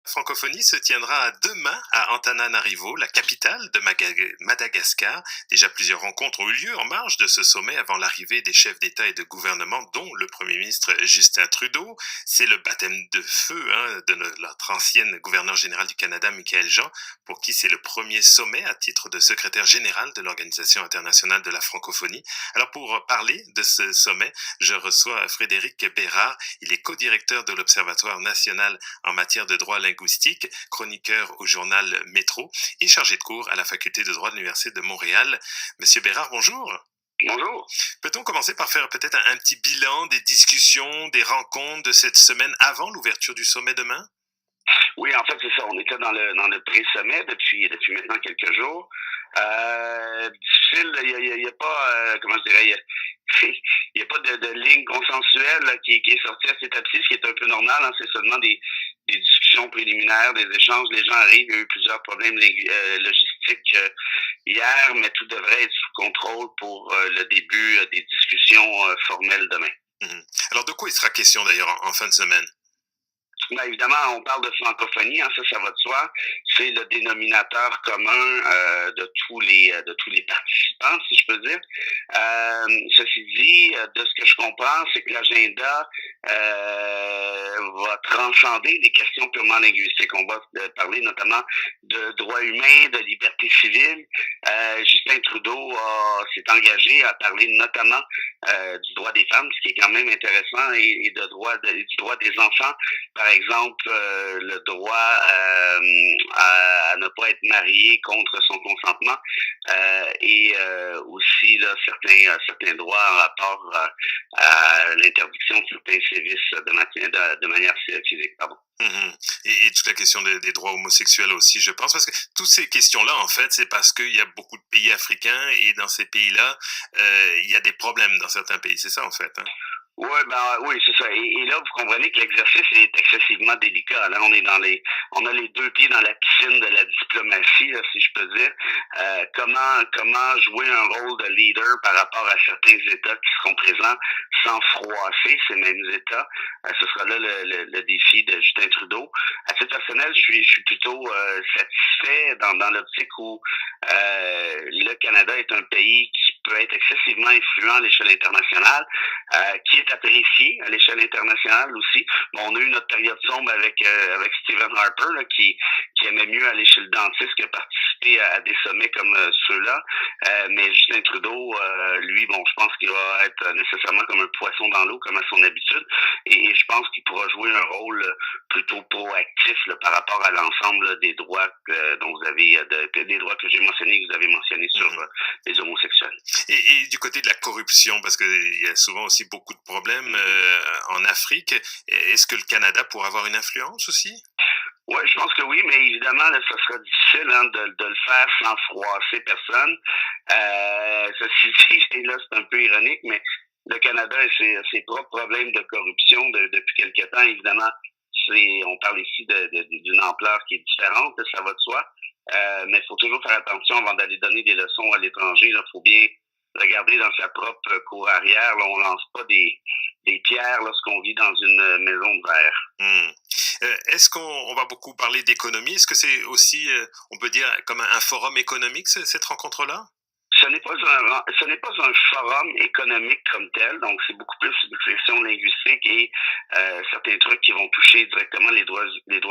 Francophonie se tiendra demain à Antananarivo, la capitale de Madagascar. Déjà plusieurs rencontres ont eu lieu en marge de ce sommet avant l'arrivée des chefs d'État et de gouvernement, dont le Premier ministre Justin Trudeau. C'est le baptême de feu de notre ancienne gouverneure générale du Canada, Michaëlle Jean, pour qui c'est le premier sommet à titre de secrétaire général de l'Organisation internationale de la francophonie. Alors pour parler de ce sommet, je reçois Frédéric Bérard. Il est co-directeur de l'Observatoire national en matière de droit linguistique, chroniqueur au journal Métro et chargé de cours à la faculté de droit de l'Université de Montréal. Monsieur Bérard, bonjour. Bonjour. Peut-on commencer par faire peut-être un petit bilan des discussions, des rencontres de cette semaine avant l'ouverture du sommet demain? Oui, en fait, c'est ça. On était dans le pré-sommet depuis maintenant quelques jours. Difficile, il y a pas, comment je dirais, il y a pas de ligne consensuelle là, qui est sortie à cette étape-ci, ce qui est un peu normal. Hein, c'est seulement des discussions préliminaires, des échanges. Les gens arrivent. Il y a eu plusieurs problèmes logistiques hier, mais tout devrait être sous contrôle pour le début des discussions formelles demain. Alors de quoi il sera question d'ailleurs en fin de semaine? Ben, évidemment, on parle de francophonie, hein, ça va de soi. C'est le dénominateur commun de tous les participants, si je peux dire. Ceci dit, de ce que je comprends, c'est que l'agenda va transcender des questions purement linguistiques. On va parler notamment de droits humains, de liberté civile. Justin Trudeau s'est engagé à parler notamment du droit des femmes, ce qui est quand même intéressant, et du droit des enfants. Par exemple, le droit à ne pas être marié contre son consentement et aussi là, certains droits en rapport à l'interdiction de certains services de manière physique. Pardon. Et toute la question des droits homosexuels aussi, je pense, parce que toutes ces questions-là, en fait, c'est parce qu'il y a beaucoup de pays africains et dans ces pays-là, il y a des problèmes dans certains pays, c'est ça, en fait. Hein? Oui, c'est ça. Et là, vous comprenez que l'exercice est excessivement délicat. Là, on a les deux pieds dans la piscine de la diplomatie, là, si je peux dire. Comment jouer un rôle de leader par rapport à certains États qui seront présents sans froisser ces mêmes États. Ce sera là le défi de Justin Trudeau. À titre personnel, je suis plutôt satisfait dans l'optique où le Canada est un pays qui peut être excessivement influent à l'échelle internationale, qui est apprécié à l'échelle internationale aussi. Bon, on a eu notre période sombre avec Stephen Harper là, qui aimait mieux aller chez le dentiste que participer à des sommets comme ceux-là. Mais Justin Trudeau, lui, bon, je pense qu'il va être nécessairement comme un poisson dans l'eau, comme à son habitude. Et je pense qu'il pourra jouer un rôle plutôt proactif là, par rapport à l'ensemble des droits dont vous avez, des droits que j'ai mentionnés, que vous avez mentionnés sur les homosexuels. Et du côté de la corruption, parce qu'il y a souvent aussi beaucoup de problèmes en Afrique, est-ce que le Canada pourrait avoir une influence aussi? Oui, je pense que oui, mais évidemment, là, ça sera difficile de le faire sans froisser personne. Ceci dit, et là, c'est un peu ironique, mais le Canada a ses propres problèmes de corruption depuis quelque temps, évidemment. On parle ici d'une ampleur qui est différente, ça va de soi. Mais il faut toujours faire attention avant d'aller donner des leçons à l'étranger. Il faut bien regarder dans sa propre cour arrière. Là, on lance pas des pierres lorsqu'on vit dans une maison de verre. Est-ce qu'on va beaucoup parler d'économie? Est-ce que c'est aussi, on peut dire, comme un forum économique, cette rencontre-là? Ce n'est pas un forum économique comme tel, donc c'est beaucoup plus une question linguistique et certains trucs qui vont toucher directement les droits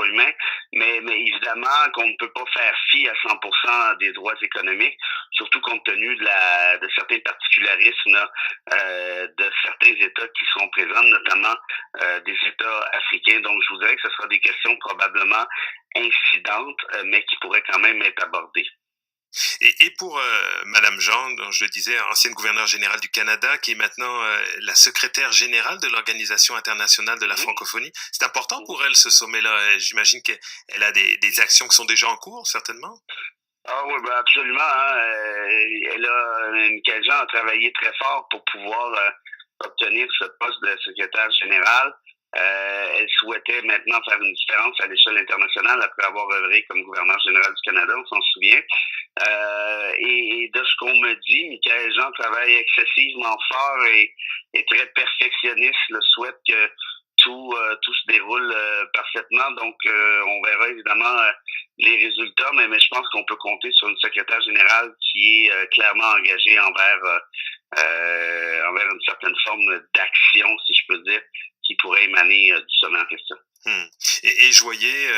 humains, mais évidemment qu'on ne peut pas faire fi à 100% des droits économiques, surtout compte tenu de certains particularismes de certains États qui seront présents, notamment des États africains. Donc je vous dirais que ce sera des questions probablement incidentes, mais qui pourraient quand même être abordées. Et pour Madame Jean, dont je le disais, ancienne gouverneure générale du Canada, qui est maintenant la secrétaire générale de l'Organisation internationale de la francophonie, c'est important pour elle ce sommet-là. J'imagine qu'elle a des actions qui sont déjà en cours, certainement. Ah oui, ben absolument. Hein. Michaëlle Jean a travaillé très fort pour pouvoir obtenir ce poste de secrétaire générale. Elle souhaitait maintenant faire une différence à l'échelle internationale après avoir œuvré comme gouverneur général du Canada, on s'en souvient. Et de ce qu'on me dit, Michaëlle Jean travaille excessivement fort et est très perfectionniste, souhaite que tout se déroule parfaitement. Donc, on verra évidemment les résultats, mais je pense qu'on peut compter sur une secrétaire générale qui est clairement engagée envers une certaine forme d'action, si je peux dire, qui pourrait émaner du sommet en question. Et je voyais,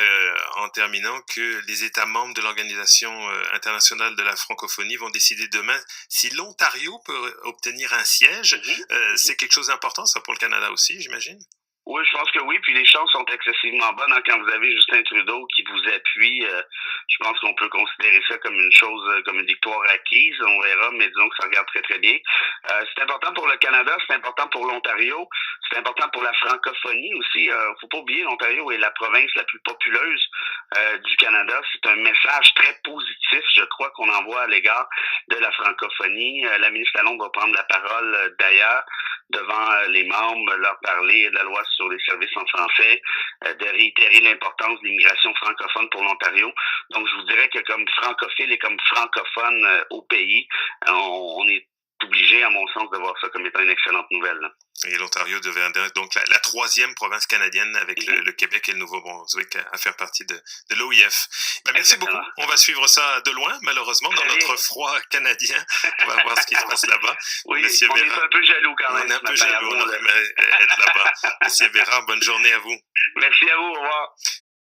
en terminant, que les États membres de l'Organisation internationale de la francophonie vont décider demain si l'Ontario peut obtenir un siège. C'est quelque chose d'important, ça, pour le Canada aussi, j'imagine? Oui, je pense que oui. Puis les chances sont excessivement bonnes quand vous avez Justin Trudeau qui vous appuie. Je pense qu'on peut considérer ça comme une chose, comme une victoire acquise. On verra, mais disons que ça regarde très, très bien. C'est important pour le Canada, c'est important pour l'Ontario, c'est important pour la francophonie aussi. Faut pas oublier, l'Ontario est la province la plus populeuse du Canada. C'est un message très positif, je crois, qu'on envoie à l'égard de la francophonie. La ministre Lalonde va prendre la parole d'ailleurs devant les membres, leur parler de la loi sur les services en français, de réitérer l'importance de l'immigration francophone pour l'Ontario. Donc, je vous dirais que comme francophile et comme francophone au pays, on est obligé, à mon sens, de voir ça comme étant une excellente nouvelle. Là. Et l'Ontario devient donc la troisième province canadienne avec le Québec et le Nouveau-Brunswick à faire partie de l'OIF. Merci beaucoup. On va suivre ça de loin, malheureusement, dans notre froid canadien. On va voir ce qui se passe là-bas. Oui, Monsieur on Bérard, est un peu jaloux quand même. On est un peu jaloux, on aimerait être là-bas. Monsieur Bérard, bonne journée à vous. Merci à vous, au revoir.